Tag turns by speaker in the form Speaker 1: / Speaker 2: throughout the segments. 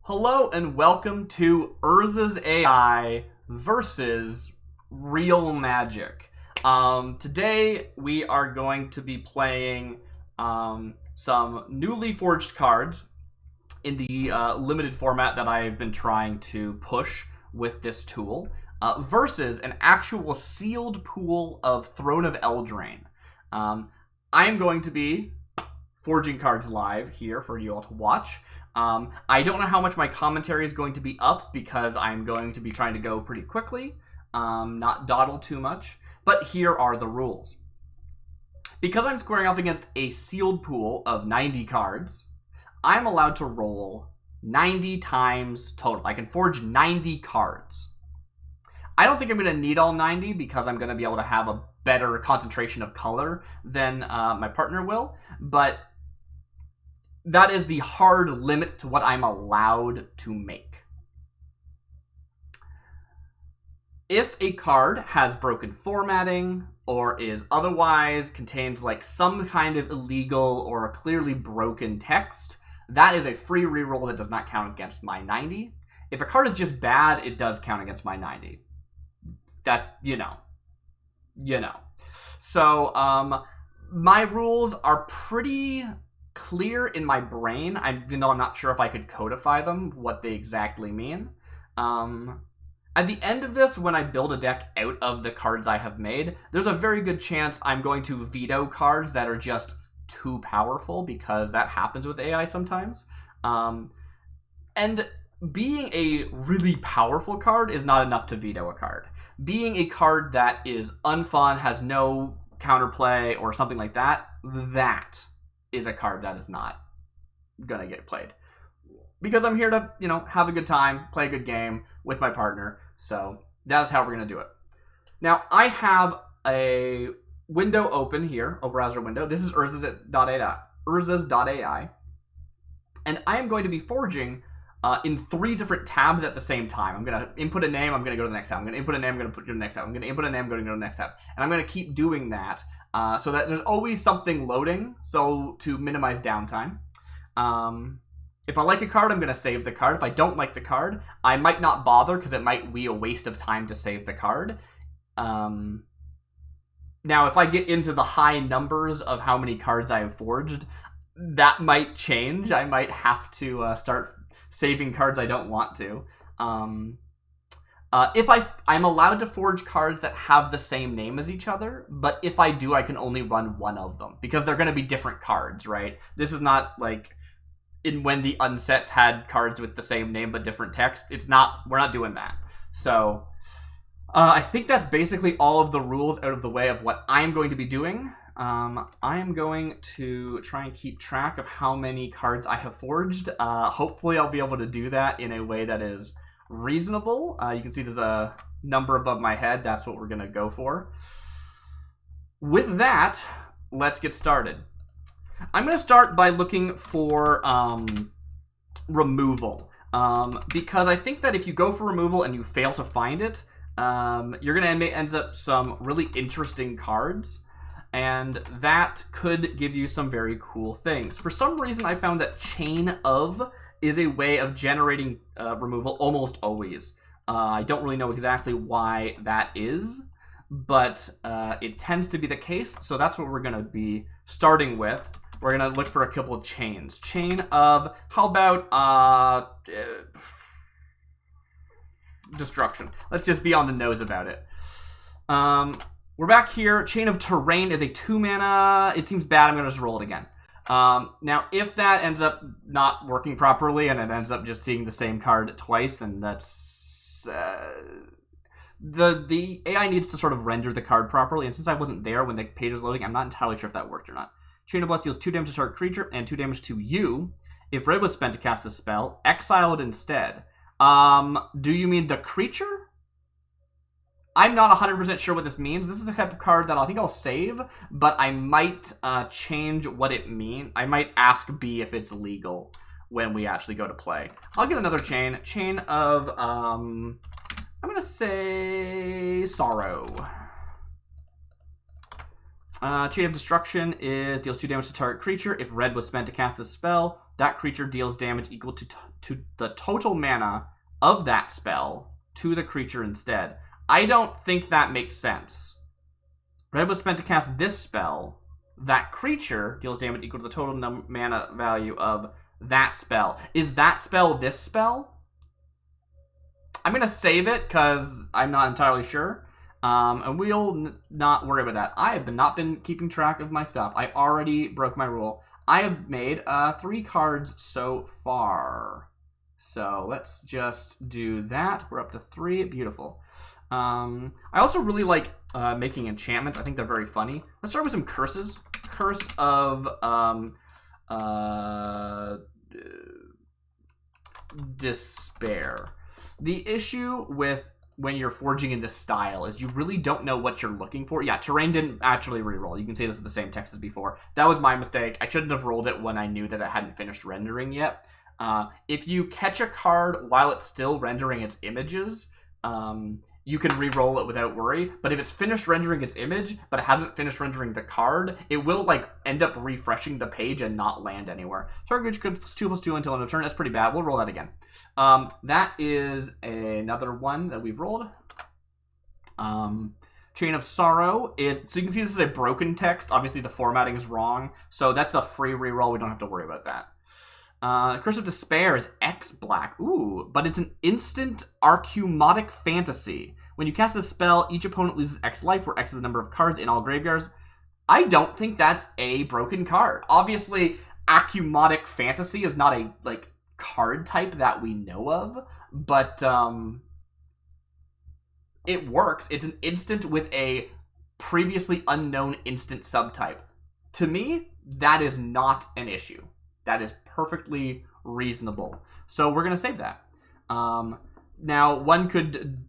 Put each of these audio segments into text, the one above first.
Speaker 1: Hello and welcome to Urza's AI versus Real Magic. Today we are going to be playing some newly forged cards in the limited format that I've been trying to push with this tool versus an actual sealed pool of Throne of Eldraine. I am going to be forging cards live here for you all to watch. I don't know how much my commentary is going to be up because I'm going to be trying to go pretty quickly, not dawdle too much, but here are the rules. Because I'm squaring off against a sealed pool of 90 cards, I'm allowed to roll 90 times total. I can forge 90 cards. I don't think I'm going to need all 90 because I'm going to be able to have a better concentration of color than my partner will, but that is the hard limit to what I'm allowed to make. If a card has broken formatting or is otherwise contains like some kind of illegal or clearly broken text, that is a free reroll that does not count against my 90. If a card is just bad, it does count against my 90. That, you know. So, my rules are pretty clear in my brain, even though I'm not sure if I could codify them, what they exactly mean. At the end of this, when I build a deck out of the cards I have made, there's a very good chance I'm going to veto cards that are just too powerful, because that happens with AI sometimes. And being a really powerful card is not enough to veto a card. Being a card that is unfun, has no counterplay, or something like that, that is a card that is not gonna get played. Because I'm here to, have a good time, play a good game with my partner. So that's how we're gonna do it. Now, I have a window open here, a browser window. This is Urza's.ai. And I am going to be forging in 3 different tabs at the same time. I'm going to input a name, I'm going to go to the next tab. I'm going to input a name, I'm going to put to the next tab. I'm going to input a name, I'm going to go to the next tab. And I'm going to keep doing that so that there's always something loading, so to minimize downtime. If I like a card, I'm going to save the card. If I don't like the card, I might not bother because it might be a waste of time to save the card. Now, if I get into the high numbers of how many cards I have forged, that might change. I might have to start saving cards I don't want to. If I'm allowed to forge cards that have the same name as each other, but if I do, I can only run one of them because they're going to be different cards, right? This is not like when the unsets had cards with the same name but different text. We're not doing that. So I think that's basically all of the rules out of the way of what I'm going to be doing. I am going to try and keep track of how many cards I have forged. Hopefully I'll be able to do that in a way that is reasonable. You can see there's a number above my head. That's what we're going to go for. With that, let's get started. I'm going to start by looking for removal. Because I think that if you go for removal and you fail to find it, you're going to end up some really interesting cards. And that could give you some very cool things. For some reason, I found that Chain of is a way of generating removal almost always. I don't really know exactly why that is, but it tends to be the case. So that's what we're going to be starting with. We're going to look for a couple of chains. Chain of, how about destruction? Let's just be on the nose about it. We're back here. Chain of Terrain is a 2-mana. It seems bad. I'm going to just roll it again. Now, if that ends up not working properly and it ends up just seeing the same card twice, then that's... the AI needs to sort of render the card properly, and since I wasn't there when the page was loading, I'm not entirely sure if that worked or not. Chain of Bless deals 2 damage to target creature and 2 damage to you. If red was spent to cast the spell, exile it instead. Do you mean the creature? I'm not 100% sure what this means. This is the type of card that I think I'll save, but I might change what it means. I might ask B if it's legal when we actually go to play. I'll get another chain. Chain of, I'm going to say Sorrow. Chain of Destruction deals 2 damage to target creature. If red was spent to cast the spell, that creature deals damage equal to the total mana of that spell to the creature instead. I don't think that makes sense. Red was spent to cast this spell. That creature deals damage equal to the total mana value of that spell. Is that spell this spell? I'm going to save it because I'm not entirely sure. And we'll not worry about that. I have not been keeping track of my stuff. I already broke my rule. I have made 3 cards so far. So let's just do that. We're up to 3. Beautiful. I also really like making enchantments. I think they're very funny. Let's start with some curses. Curse of Despair. The issue with when you're forging in this style is you really don't know what you're looking for. Yeah, terrain didn't actually reroll. You can see this is the same text as before. That was my mistake. I shouldn't have rolled it when I knew that it hadn't finished rendering yet. If you catch a card while it's still rendering its images, you can re-roll it without worry. But if it's finished rendering its image, but it hasn't finished rendering the card, it will like end up refreshing the page and not land anywhere. Target creature could 2/2 until end of turn. That's pretty bad. We'll roll that again. That is another one that we've rolled. Chain of Sorrow is, so you can see this is a broken text. Obviously the formatting is wrong. So that's a free reroll. We don't have to worry about that. Curse of Despair is X black. Ooh, but it's an instant Arcumatic Fantasy. When you cast this spell, each opponent loses X life, where X is the number of cards in all graveyards. I don't think that's a broken card. Obviously, Arcumatic Fantasy is not a like card type that we know of, but it works. It's an instant with a previously unknown instant subtype. To me, that is not an issue. That is perfectly reasonable. So we're going to save that. Now, one could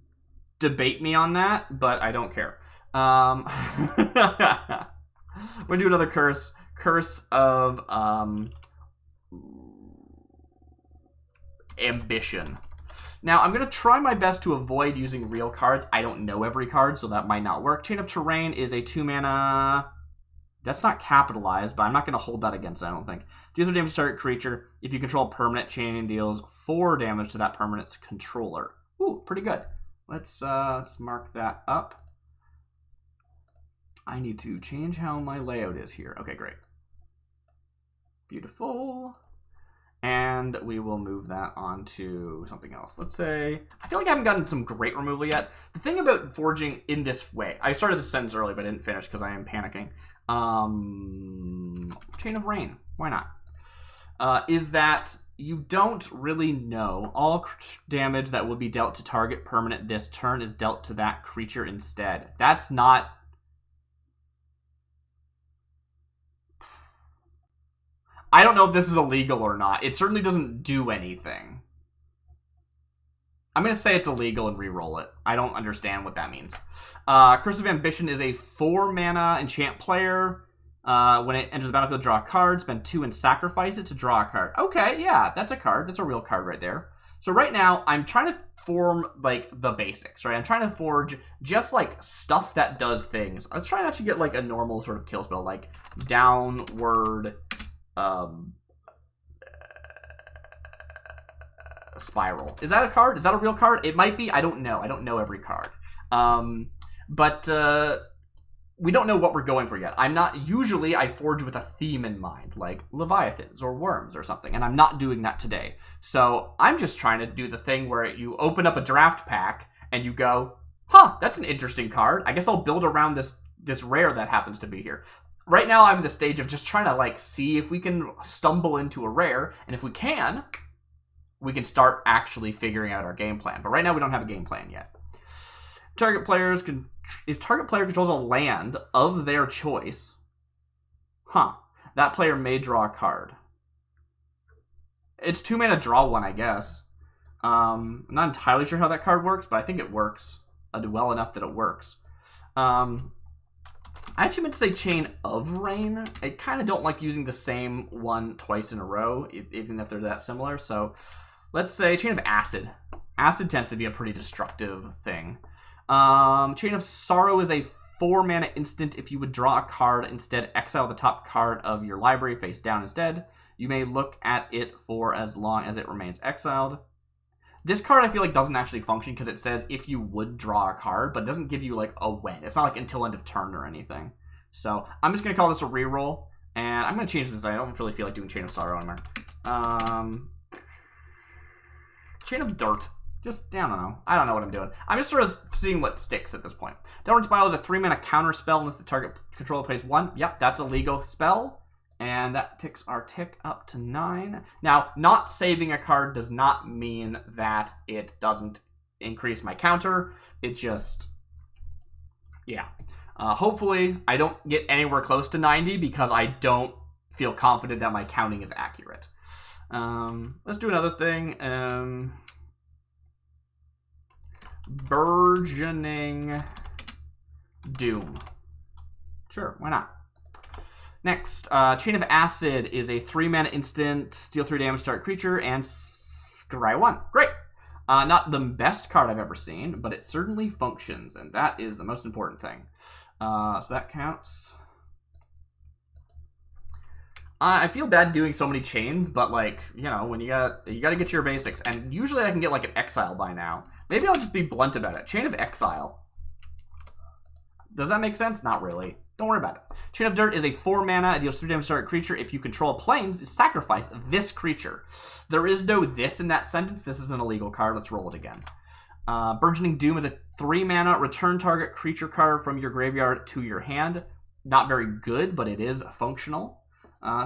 Speaker 1: debate me on that, but I don't care. We're going to do another curse. Curse of Ambition. Now, I'm going to try my best to avoid using real cards. I don't know every card, so that might not work. Chain of Terrain is a 2-mana... That's not capitalized, but I'm not going to hold that against it, I don't think. Deals 3 damage to target creature. If you control a permanent, chain deals 4 damage to that permanent's controller. Ooh, pretty good. Let's mark that up. I need to change how my layout is here. Okay, great. Beautiful. And we will move that on to something else. Let's say, I feel like I haven't gotten some great removal yet. The thing about forging in this way, I started this sentence early, but I didn't finish because I am panicking. Chain of Rain, why not? Is that you don't really know. All damage that will be dealt to target permanent this turn is dealt to that creature instead. That's not... I don't know if this is illegal or not. It certainly doesn't do anything. I'm going to say it's illegal and re-roll it. I don't understand what that means. Curse of Ambition is a 4-mana enchant player. When it enters the battlefield, draw a card. Spend 2 and sacrifice it to draw a card. Okay, yeah, that's a card. That's a real card right there. So right now, I'm trying to form, like, the basics, right? I'm trying to forge just, like, stuff that does things. I was trying to actually get, like, a normal sort of kill spell, like Downward... Spiral. Is that a card? Is that a real card? It might be. I don't know. I don't know every card. But we don't know what we're going for yet. I'm not... Usually, I forge with a theme in mind, like Leviathans or Worms or something, and I'm not doing that today. So I'm just trying to do the thing where you open up a draft pack and you go, huh, that's an interesting card. I guess I'll build around this rare that happens to be here. Right now, I'm in the stage of just trying to, like, see if we can stumble into a rare, and if we can start actually figuring out our game plan. But right now, we don't have a game plan yet. If target player controls a land of their choice, that player may draw a card. It's 2-mana, draw 1, I guess. I'm not entirely sure how that card works, but I think it works well enough that it works. I actually meant to say Chain of Rain. I kind of don't like using the same one twice in a row, even if they're that similar. So let's say Chain of Acid. Acid tends to be a pretty destructive thing. Chain of Sorrow is a 4-mana instant. If you would draw a card, instead exile the top card of your library face down instead. You may look at it for as long as it remains exiled. This card I feel like doesn't actually function because it says if you would draw a card, but it doesn't give you like a when. It's not like until end of turn or anything. So I'm just going to call this a reroll, and I'm going to change this. I don't really feel like doing Chain of Sorrow anymore. Chain of Dirt. Just, I don't know. I don't know what I'm doing. I'm just sort of seeing what sticks at this point. Downward Spiral is a 3-mana counter spell unless the target controller plays 1. Yep, that's a legal spell. And that ticks our tick up to 9. Now, not saving a card does not mean that it doesn't increase my counter. It just, yeah. Hopefully, I don't get anywhere close to 90 because I don't feel confident that my counting is accurate. Let's do another thing. Burgeoning Doom. Sure, why not? Next, Chain of Acid is a 3-mana instant, deal 3 damage to target creature, and scry 1. Great! Not the best card I've ever seen, but it certainly functions, and that is the most important thing. So that counts. I feel bad doing so many chains, but like, you know, when you gotta get your basics, and usually I can get like an exile by now. Maybe I'll just be blunt about it. Chain of Exile. Does that make sense? Not really. Don't worry about it. Chain of Dirt is a 4-mana. It deals 3 damage to target creature. If you control planes, sacrifice this creature. There is no this in that sentence. This is an illegal card. Let's roll it again. Burgeoning Doom is a 3-mana. Return target creature card from your graveyard to your hand. Not very good, but it is functional.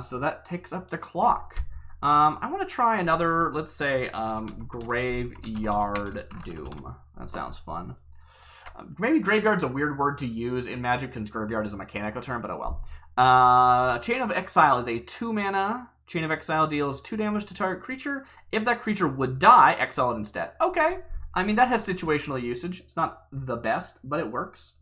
Speaker 1: So that takes up the clock. I want to try another, let's say, Graveyard Doom. That sounds fun. Maybe Graveyard's a weird word to use in Magic since Graveyard is a mechanical term, but oh well. Chain of Exile is a 2-mana. Chain of Exile deals 2 damage to target creature. If that creature would die, exile it instead. Okay. I mean, that has situational usage. It's not the best, but it works.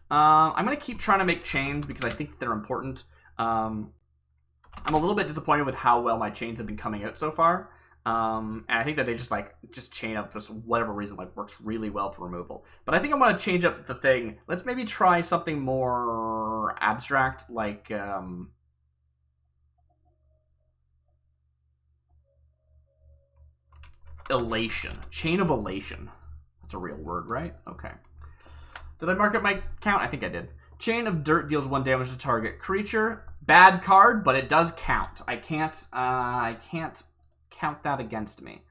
Speaker 1: I'm going to keep trying to make chains because I think they're important. I'm a little bit disappointed with how well my chains have been coming out so far. And I think that they just chain up for whatever reason, like works really well for removal. But I think I'm going to change up the thing. Let's maybe try something more abstract, like Elation. Chain of Elation. That's a real word, right? Okay. Did I mark up my count? I think I did. Chain of Dirt deals 1 damage to target creature. Bad card, but it does count. I can't count that against me.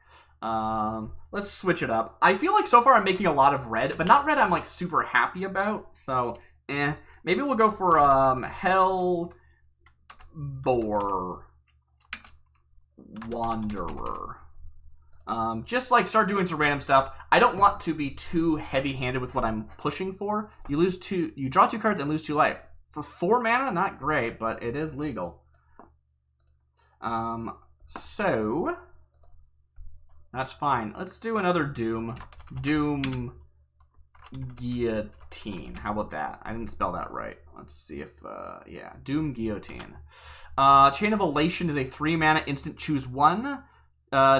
Speaker 1: Let's switch it up. I feel like so far I'm making a lot of red, but not red I'm like super happy about. So, maybe we'll go for Hellbore Wanderer. Just like start doing some random stuff. I don't want to be too heavy-handed with what I'm pushing for. You draw 2 cards and lose 2 life. For 4 mana, not great, but it is legal. So that's fine. Let's do another Doom. Doom Guillotine. How about that? I didn't spell that right. Let's see if, yeah. Doom Guillotine. Chain of Elation is a 3-mana instant, choose 1.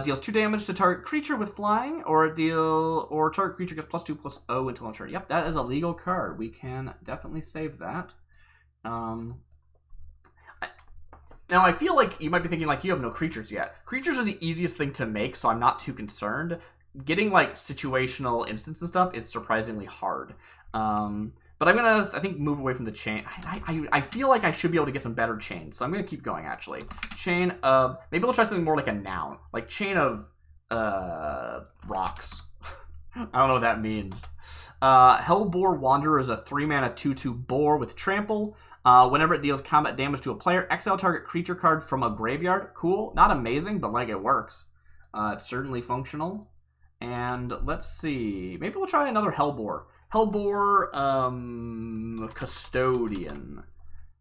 Speaker 1: Deals 2 damage to target creature with flying, or target creature gets +2/+0 until turn. Yep, that is a legal card. We can definitely save that. Now, I feel like you might be thinking, like, you have no creatures yet. Creatures are the easiest thing to make, so I'm not too concerned. Getting, like, situational instants and stuff is surprisingly hard. But I'm going to, I think, move away from the chain. I feel like I should be able to get some better chains, so I'm going to keep going, actually. Chain of, maybe we'll try something more like a noun. Like, chain of, rocks. I don't know what that means. Hellbore Wanderer is a 3-mana 2/2 boar with trample. Whenever it deals combat damage to a player, exile target creature card from a graveyard. Cool. Not amazing, but like it works. It's certainly functional. And let's see. Maybe we'll try another Hellbore. Hellbore Custodian.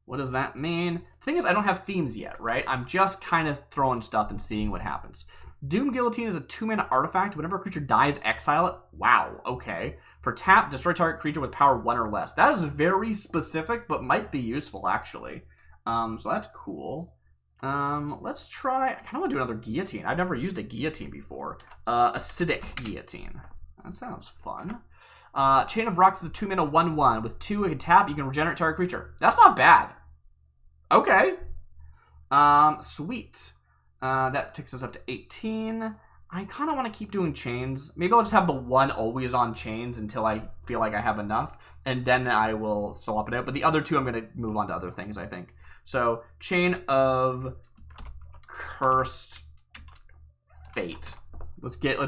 Speaker 1: What does that mean? The thing is, I don't have themes yet, right? I'm just kind of throwing stuff and seeing what happens. Doom Guillotine is a 2-mana artifact. Whenever a creature dies, exile it. Wow, okay. For tap, destroy target creature with power 1 or less. That is very specific, but might be useful, actually. So that's cool. Let's try, I kind of want to do another Guillotine. I've never used a Guillotine before. Acidic Guillotine. That sounds fun. Chain of Rocks is a 2-mana 1/1. With 2, you can tap, you can regenerate target creature. That's not bad. Okay. Sweet. That takes us up to 18. I kind of want to keep doing chains. Maybe I'll just have the one always on chains until I feel like I have enough, and then I will swap it out. But the other two, I'm going to move on to other things, I think. So, Chain of Cursed Fate. Let's get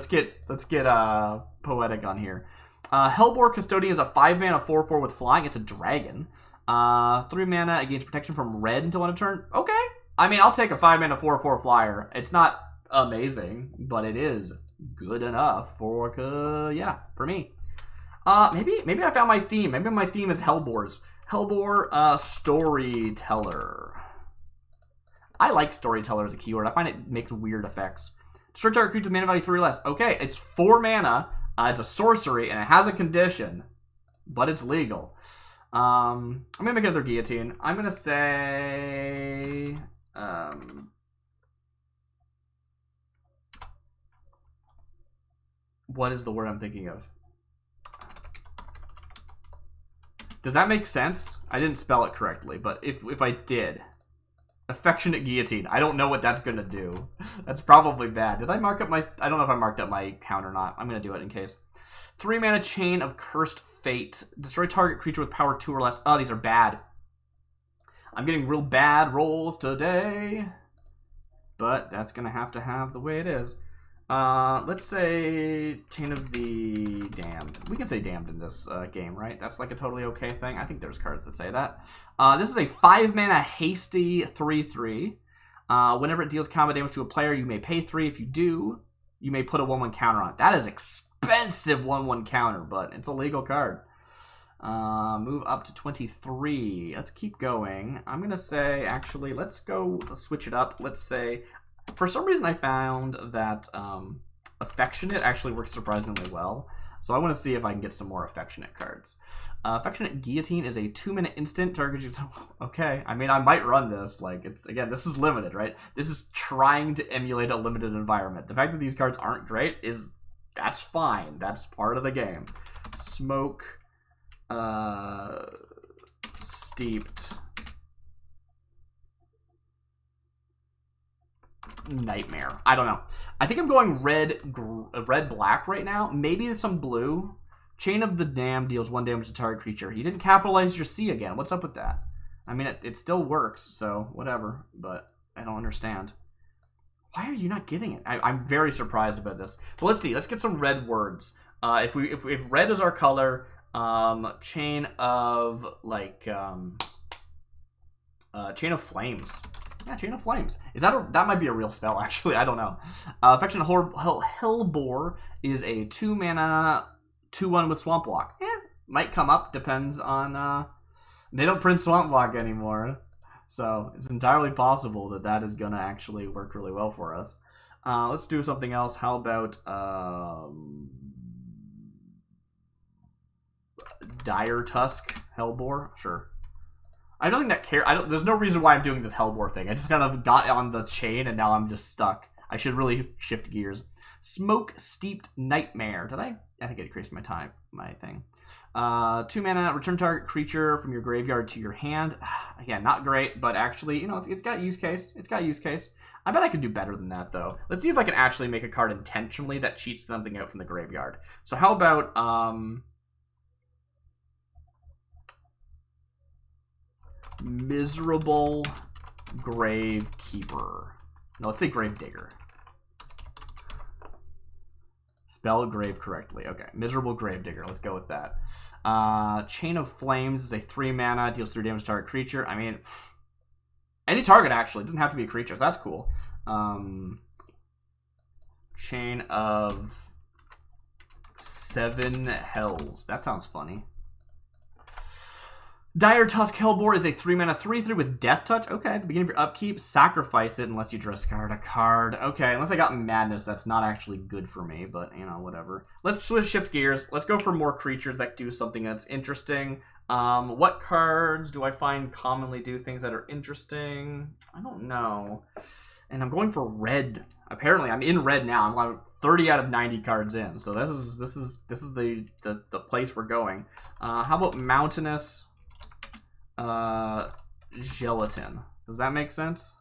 Speaker 1: poetic on here. Hellbore Custodian is a 5-mana 4/4 with flying. It's a dragon. 3 mana, it gains protection from red until end of turn. Okay. I mean, I'll take a 5-mana 4/4 flyer. It's not amazing, but it is good enough for me. Maybe I found my theme. Maybe my theme is Hellbores. Hellbore, Storyteller. I like Storyteller as a keyword. I find it makes weird effects. Destroy target creature with mana value 3 or less. Okay, it's 4 mana. It's a sorcery, and it has a condition, but it's legal. I'm gonna make another guillotine. I'm gonna say, what is the word I'm thinking of? Does that make sense? I didn't spell it correctly, but if I did, affectionate guillotine. I don't know what that's gonna do. That's probably bad. Did I mark up my? I don't know if I marked up my count or not. I'm gonna do it in case. 3 mana Chain of Cursed Fate. Destroy target creature with power 2 or less. Oh, these are bad. I'm getting real bad rolls today, but that's gonna have to have the way it is. Let's say Chain of the Damned. We can say Damned in this game, right? That's like a totally okay thing. I think there's cards that say that. This is a 5 mana hasty 3/3. Whenever it deals combat damage to a player, you may pay 3. If you do, you may put a 1/1 counter on it. That is expensive 1/1 counter, but it's a legal card. Move up to 23. Let's keep going. I'm gonna say, actually, let's switch it up. Let's say, for some reason I found that Affectionate actually works surprisingly well. So I want to see if I can get some more Affectionate cards. Affectionate Guillotine is a 2-minute instant. Target you. Okay, I mean, I might run this. Like, again, this is limited, right? This is trying to emulate a limited environment. The fact that these cards aren't great that's fine. That's part of the game. Smoke, Steeped Nightmare. I don't know. I think I'm going red-black right now. Maybe some blue. Chain of the Damned deals 1 damage to target creature. You didn't capitalize your C again. What's up with that? I mean, it still works, so whatever. But I don't understand. Why are you not getting it? I'm very surprised about this. But let's see. Let's get some red words. If red is our color, Chain of Chain of Flames. Yeah, Chain of Flames. That might be a real spell, actually. I don't know. Affectionate Hellbore is a 2 mana 2/1 with Swamp Walk. Might come up. Depends on. They don't print Swamp Walk anymore, so it's entirely possible that is gonna actually work really well for us. Let's do something else. How about Dire Tusk Hellbore? Sure. I don't think that there's no reason why I'm doing this Hellbore thing. I just kind of got on the chain and now I'm just stuck. I should really shift gears. Smoke Steeped Nightmare. Did I? I think I decreased my thing. 2 mana, return target creature from your graveyard to your hand. Again, not great, but actually, it's got use case. It's got use case. I bet I could do better than that, though. Let's see if I can actually make a card intentionally that cheats something out from the graveyard. So how about, Miserable Gravekeeper. No, let's say Gravedigger. Spell grave correctly. Okay, Miserable Gravedigger. Let's go with that. Chain of Flames is a 3 mana, deals 3 damage to target creature. I mean, any target, actually. It doesn't have to be a creature, so that's cool. Chain of 7 Hells. That sounds funny. Dire Tusk Hellbore is a 3 mana 3/3 with Death Touch. Okay, at the beginning of your upkeep, sacrifice it unless you discard a card. Okay, unless I got Madness, that's not actually good for me, but, whatever. Let's shift gears. Let's go for more creatures that do something that's interesting. What cards do I find commonly do things that are interesting? I don't know. And I'm going for red. Apparently, I'm in red now. I'm like 30 out of 90 cards in. So this is the place we're going. How about Mountainous Gelatin? Does that make sense?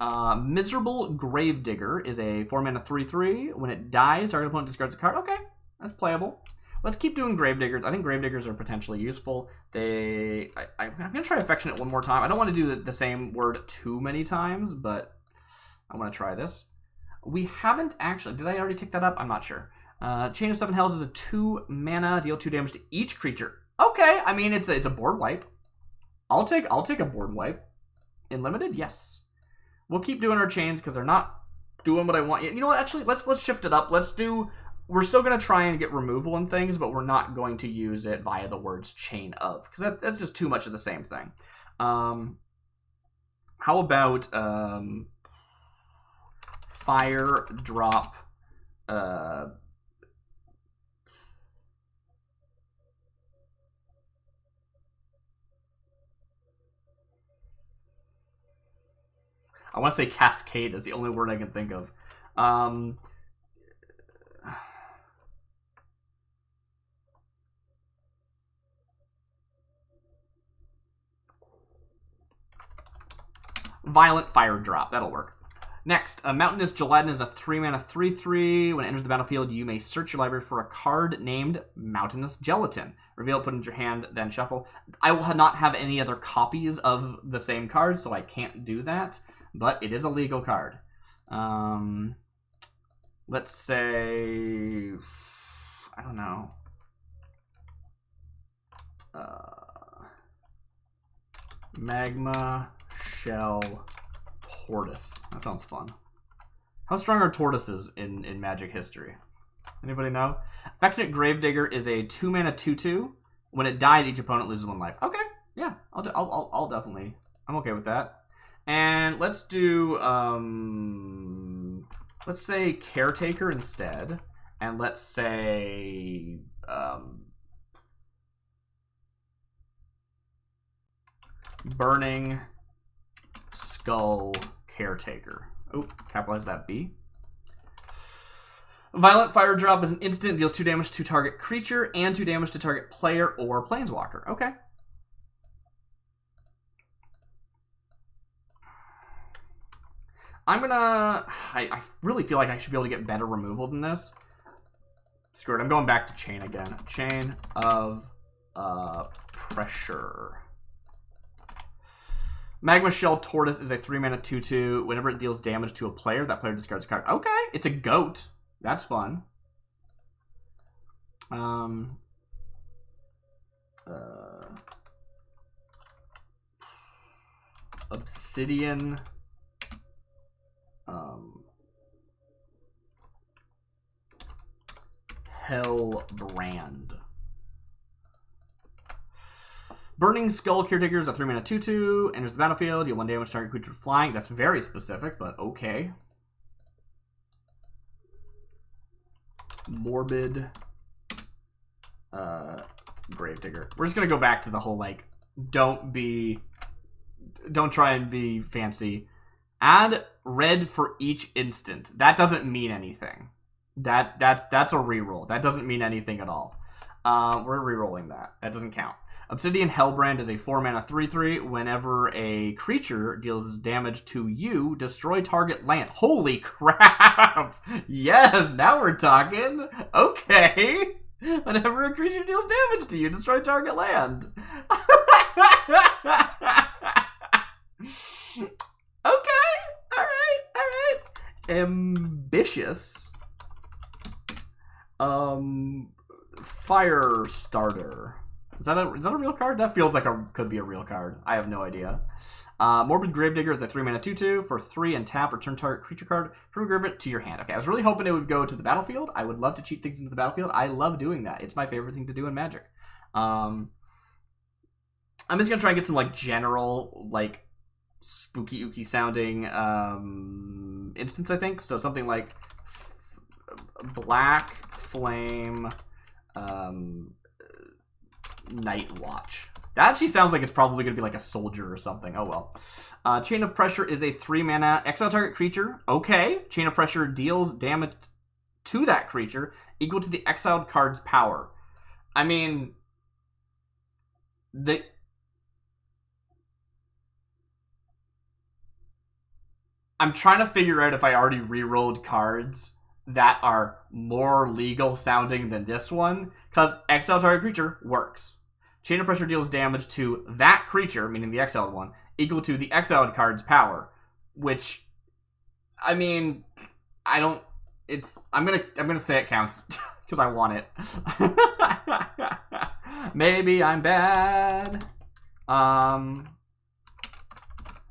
Speaker 1: Miserable Gravedigger is a 4-mana 3/3. When it dies, target opponent discards a card. Okay, that's playable. Let's keep doing Gravediggers. I think Gravediggers are potentially useful. I'm going to try Affectionate one more time. I don't want to do the same word too many times, but I want to try this. We haven't actually... Did I already tick that up? I'm not sure. Chain of 7 Hells is a 2-mana, deal 2 damage to each creature. Okay, I mean, it's a board wipe. I'll take a board wipe. In limited, yes. We'll keep doing our chains because they're not doing what I want yet. You know what? Actually, let's shift it up. We're still going to try and get removal and things, but we're not going to use it via the words chain of, because that's just too much of the same thing. How about fire drop? I want to say cascade is the only word I can think of. Violent Fire Drop. That'll work. Next, Mountainous Gelatin is a 3-mana 3/3. When it enters the battlefield, you may search your library for a card named Mountainous Gelatin. Reveal it, put it into your hand, then shuffle. I will not have any other copies of the same card, so I can't do that. But it is a legal card. Let's say... I don't know. Magma Shell Tortoise. That sounds fun. How strong are tortoises in Magic history? Anybody know? Affectionate Gravedigger is a 2-mana 2/2. When it dies, each opponent loses 1 life. Okay, yeah, I'll definitely. I'm okay with that. And let's do let's say Caretaker instead, and let's say Burning Skull Caretaker. Oh, capitalize that B. Violent Fire Drop is an instant, deals 2 damage to target creature and 2 damage to target player or planeswalker. Okay. I'm gonna... I really feel like I should be able to get better removal than this. Screw it, I'm going back to Chain again. Chain of Pressure. Magma Shell Tortoise is a 3-mana 2/2. Whenever it deals damage to a player, that player discards a card. Okay, it's a goat. That's fun. Obsidian. Hellbrand. Burning Skull Caretaker is a 3-mana 2/2. Enters the battlefield. Deal 1 damage to target creature flying. That's very specific, but okay. Morbid Gravedigger. We're just gonna go back to the whole like don't try and be fancy. Add red for each instant. That doesn't mean anything. That's a reroll. That doesn't mean anything at all. We're rerolling that. That doesn't count. Obsidian Hellbrand is a 4-mana 3/3. Whenever a creature deals damage to you, destroy target land. Holy crap! Yes, now we're talking. Okay. Whenever a creature deals damage to you, destroy target land. Okay. All right. Ambitious. Fire Starter. Is that a real card? That feels like could be a real card. I have no idea. Morbid Gravedigger is a 3-mana 2/2 for 3 and tap. Return target creature card from your graveyard to your hand. Okay, I was really hoping it would go to the battlefield. I would love to cheat things into the battlefield. I love doing that. It's my favorite thing to do in Magic. I'm just gonna try and get some like general like spooky ooky sounding instance. I think so. Something like Black Flame. Night Watch. That actually sounds like it's probably going to be like a soldier or something. Oh well. Chain of Pressure is a 3-mana exile target creature. Okay. Chain of Pressure deals damage to that creature equal to the exiled card's power. I mean, I'm trying to figure out if I already re-rolled cards that are more legal sounding than this one, because exile target creature works. Chain of Pressure deals damage to that creature, meaning the exiled one, equal to the exiled card's power, which, I mean, I don't. I'm gonna say it counts because I want it. Maybe I'm bad. Are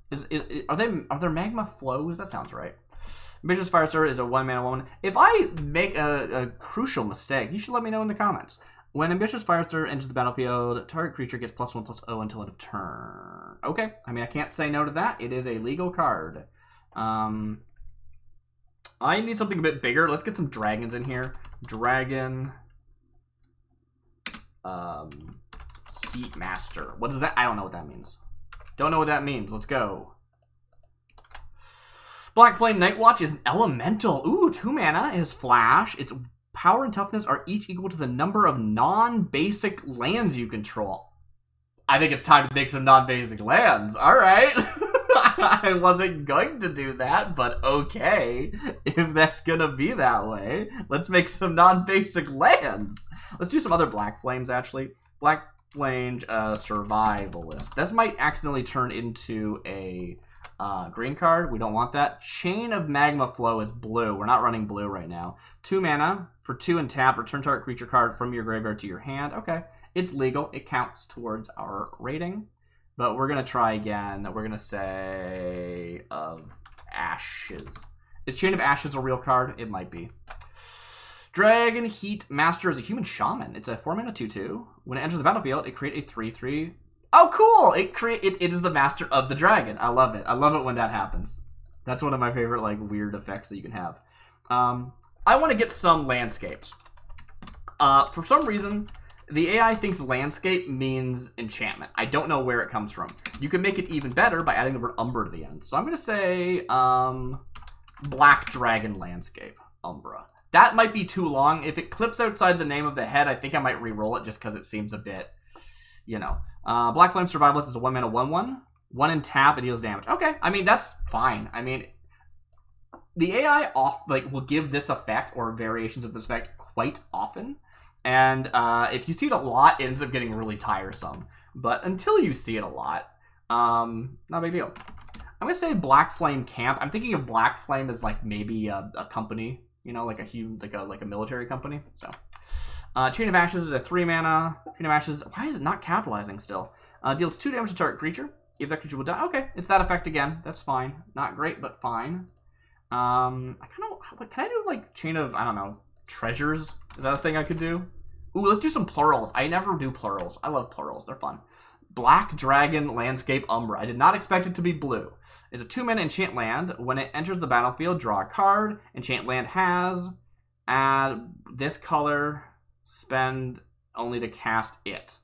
Speaker 1: there magma flows? That sounds right. Ambitious Firestar is a 1-mana woman. If I make a crucial mistake, you should let me know in the comments. When Ambitious Firestar enters the battlefield, target creature gets +1/+0 until end of turn. Okay, I mean, I can't say no to that. It is a legal card. I need something a bit bigger. Let's get some dragons in here. Dragon. Heat Master. What is that? I don't know what that means. Don't know what that means. Let's go. Black Flame Nightwatch is an elemental. Ooh, 2 mana. It has flash. Its power and toughness are each equal to the number of non-basic lands you control. I think it's time to make some non-basic lands. All right. I wasn't going to do that, but okay. If that's going to be that way, let's make some non-basic lands. Let's do some other Black Flames, actually. Black Flame Survivalist. This might accidentally turn into a green card. We don't want that. Chain of Magma Flow is blue. We're not running blue right now. 2 mana for 2 and tap. Return target creature card from your graveyard to your hand. Okay. It's legal. It counts towards our rating. But we're going to try again. We're going to say of Ashes. Is Chain of Ashes a real card? It might be. Dragon Heat Master is a human shaman. It's a 4-mana 2/2. When it enters the battlefield, it creates a 3/3. Oh, cool! It is the master of the dragon. I love it. I love it when that happens. That's one of my favorite, like, weird effects that you can have. I want to get some landscapes. For some reason, the AI thinks landscape means enchantment. I don't know where it comes from. You can make it even better by adding the word Umbra to the end. So I'm going to say Black Dragon Landscape. Umbra. That might be too long. If it clips outside the name of the head, I think I might re-roll it just because it seems a bit, you know. Black Flame Survivalist is a 1-mana 1/1. 1 and tap, it deals damage. Okay, I mean, that's fine. I mean, the AI will give this effect or variations of this effect quite often. And if you see it a lot, it ends up getting really tiresome. But until you see it a lot, not a big deal. I'm going to say Black Flame Camp. I'm thinking of Black Flame as like maybe a company, you know, like a military company. So, Chain of Ashes is a 3-mana. Chain of Ashes, why is it not capitalizing still? Deals 2 damage to target creature. If that creature will die, okay, it's that effect again. That's fine. Not great, but fine. Can I do like Chain of, I don't know, Treasures? Is that a thing I could do? Ooh, let's do some plurals. I never do plurals. I love plurals. They're fun. Black Dragon Landscape Umbra. I did not expect it to be blue. It's a 2-mana enchant land. When it enters the battlefield, draw a card. Enchant land has, add this color, spend only to cast it.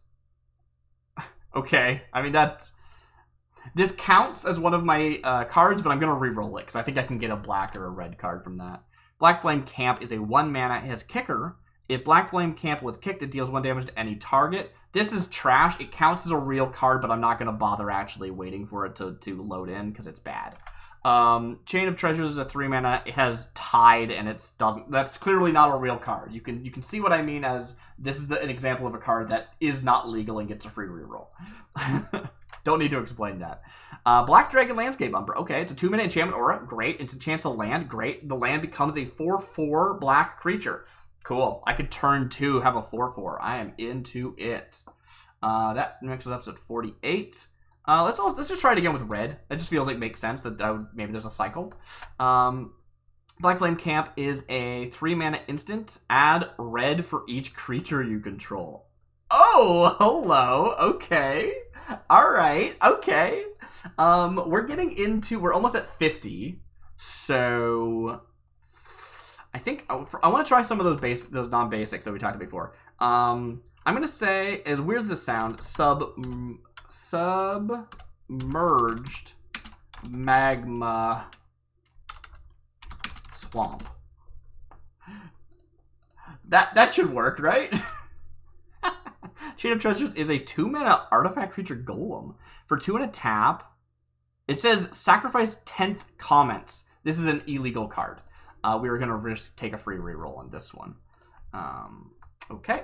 Speaker 1: Okay, I mean, this counts as one of my cards, but I'm going to re-roll it because I think I can get a black or a red card from that. Black Flame Camp is a 1-mana. It has kicker. If Black Flame Camp was kicked, it deals 1 damage to any target. This is trash. It counts as a real card, but I'm not going to bother actually waiting for it to load in because it's bad. Chain of Treasures is a 3-mana. It has Tide, and that's clearly not a real card. You can see what I mean as this is an example of a card that is not legal and gets a free reroll. Don't need to explain that. Black Dragon Landscape Umbra. Okay, it's a 2-mana enchantment aura. Great. It's a chance to land. Great. The land becomes a 4/4 black creature. Cool. I could turn 2, have a 4/4. I am into it. That mixes up at 48. Let's just try it again with red. It just feels like it makes sense that maybe there's a cycle. Black Flame Camp is a 3-mana instant. Add red for each creature you control. Oh, hello. Okay. All right. Okay. We're almost at 50. So I think I want to try some of those non-basics that we talked about before. I'm gonna say, as weird as this sound, submerged magma swamp. That should work, right? Chain of Treasures is a 2-mana artifact creature golem. For 2 and a tap, It says sacrifice 10th comments. This is an illegal card. We were going to take a free reroll on this one. Okay.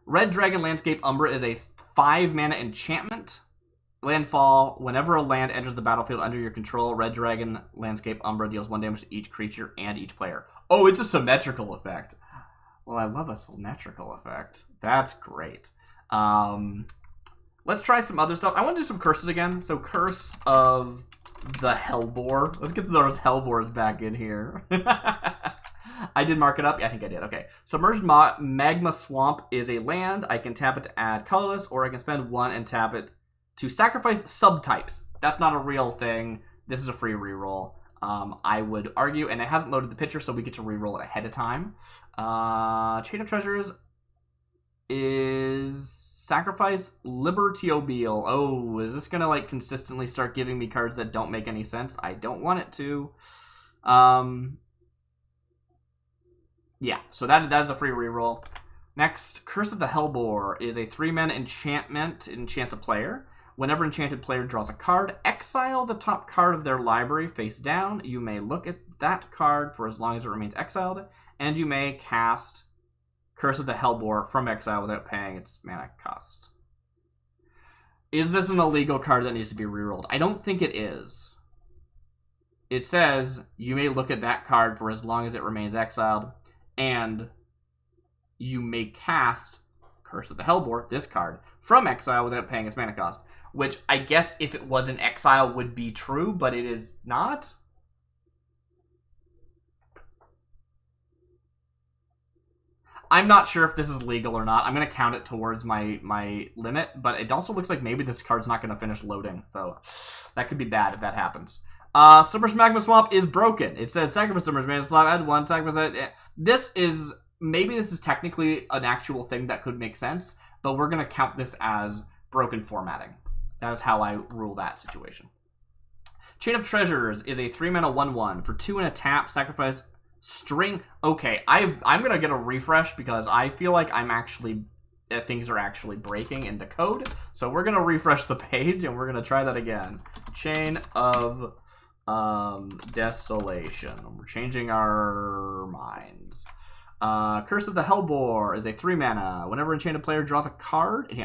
Speaker 1: Red Dragon Landscape Umbra is a 5-mana enchantment. Landfall. Whenever a land enters the battlefield under your control, Red Dragon Landscape Umbra deals 1 damage to each creature and each player. Oh, it's a symmetrical effect. Well, I love a symmetrical effect. That's great. Let's try some other stuff. I want to do some curses again. So, Curse of the Hellbore. Let's get those Hellbores back in here. I did mark it up. Yeah, I think I did. Okay. Submerged Magma Swamp is a land. I can tap it to add colorless, or I can spend 1 and tap it to sacrifice subtypes. That's not a real thing. This is a free reroll. I would argue, and it hasn't loaded the picture, so we get to reroll it ahead of time. Chain of Treasures is sacrifice Libertiobeel. Oh, is this gonna like consistently start giving me cards that don't make any sense? I don't want it to. Yeah, so that is a free reroll. Next, Curse of the Hellbore is a 3-mana enchantment. It enchants a player. Whenever enchanted player draws a card, exile the top card of their library face down. You may look at that card for as long as it remains exiled, and you may cast Curse of the Hellbore from exile without paying its mana cost. Is this an illegal card that needs to be rerolled? I don't think it is. It says you may look at that card for as long as it remains exiled, and you may cast Curse of the Hellbore, this card, from exile without paying its mana cost. Which I guess if it was in exile would be true, but it is not. I'm not sure if this is legal or not. I'm going to count it towards my limit, but it also looks like maybe this card's not going to finish loading, so that could be bad if that happens. Submerged Magma Swamp is broken. It says sacrifice Submerged Magma Swamp, add 1, sacrifice. This is technically an actual thing that could make sense, but we're going to count this as broken formatting. That is how I rule that situation. Chain of Treasures is a 3-mana 1/1 for 2 and a tap. Sacrifice string. Okay, I'm gonna get a refresh because I feel like things are actually breaking in the code. So we're gonna refresh the page and we're gonna try that again. Chain of Desolation. We're changing our minds. Curse of the Hellbore is a 3-mana. Whenever enchanted player draws a card,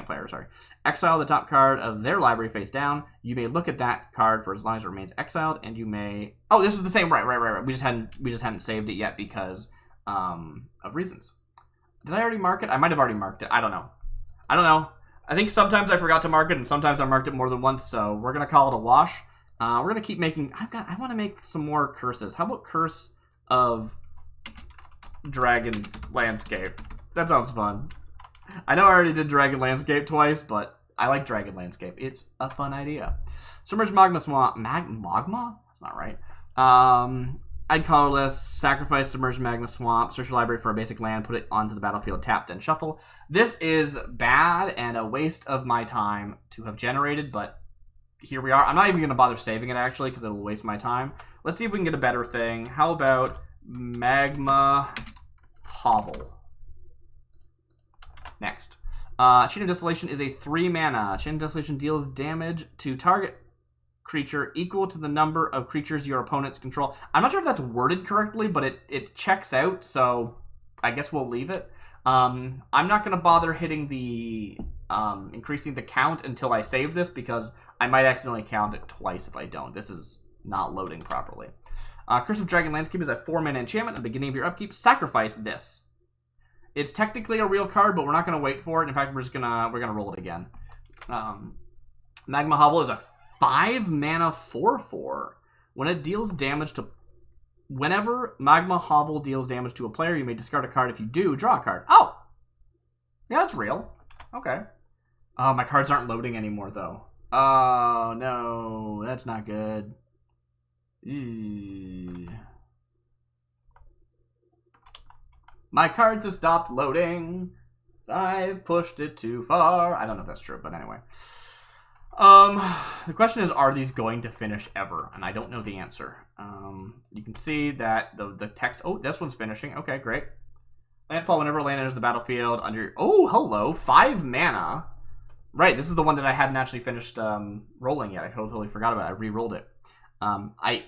Speaker 1: exile the top card of their library face down. You may look at that card for as long as it remains exiled, and you may. Oh, this is the same. Right. We just hadn't saved it yet because of reasons. Did I already mark it? I might have already marked it. I don't know. I think sometimes I forgot to mark it, and sometimes I marked it more than once. So we're gonna call it a wash. We're gonna keep making. I want to make some more curses. How about Curse of Dragon Landscape? That sounds fun. I know I already did Dragon Landscape twice, but I like Dragon Landscape. It's a fun idea. Submerged Magma Swamp. Magma? That's not right. I'd colorless. Sacrifice Submerged Magma Swamp. Search your library for a basic land. Put it onto the battlefield. Tap, then shuffle. This is bad and a waste of my time to have generated, but here we are. I'm not even going to bother saving it, actually, because it'll waste my time. Let's see if we can get a better thing. How about Magma Hovel? Next. Chain of Desolation is a 3-mana. Chain of Desolation deals damage to target creature equal to the number of creatures your opponents control. I'm not sure if that's worded correctly, but it checks out, so I guess we'll leave it. I'm not going to bother hitting the increasing the count until I save this, because I might accidentally count it twice if I don't. This is not loading properly. Curse of Dragon Landscape is a 4-mana enchantment. At the beginning of your upkeep, sacrifice this. It's technically a real card, but we're not going to wait for it. In fact, we're gonna roll it again. Magma Hovel is a 5-mana 4/4. When it deals damage to, whenever Magma Hovel deals damage to a player, you may discard a card. If you do, draw a card. Oh, yeah, that's real. Okay. Oh, my cards aren't loading anymore though. Oh no, that's not good. Eee. My cards have stopped loading. I've pushed it too far. I don't know if that's true, but anyway. The question is, are these going to finish ever? And I don't know the answer. You can see that the text... Oh, this one's finishing. Okay, great. Landfall whenever land enters the battlefield under... Oh, hello. 5 mana. Right, this is the one that I hadn't actually finished rolling yet. I totally forgot about it. I re-rolled it. I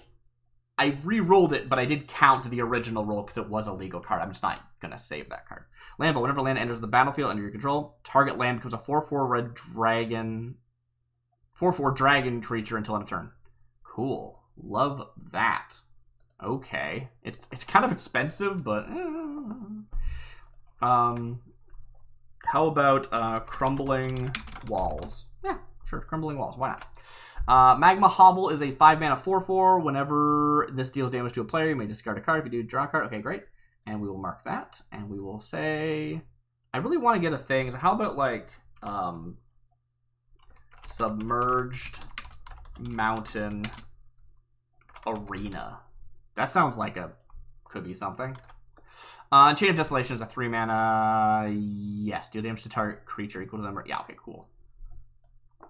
Speaker 1: re-rolled it, but I did count the original roll because it was a legal card. I'm just not going to save that card. Landfall. Whenever land enters the battlefield under your control, target land becomes a 4/4 red dragon... 4/4 dragon creature until end of turn. Cool. Love that. Okay. It's kind of expensive, but... How about Crumbling Walls? Yeah, sure. Crumbling Walls. Why not? Magma Hobble is a 5-mana 4/4. Whenever this deals damage to a player, you may discard a card. If you do, draw a card. Okay, great. And we will mark that. And we will say... I really want to get a thing. So how about, like... Submerged Mountain Arena. That sounds like a... Could be something. Chain of Desolation is a 3-mana. Yes, deal damage to target creature equal to the number. Yeah, okay, cool.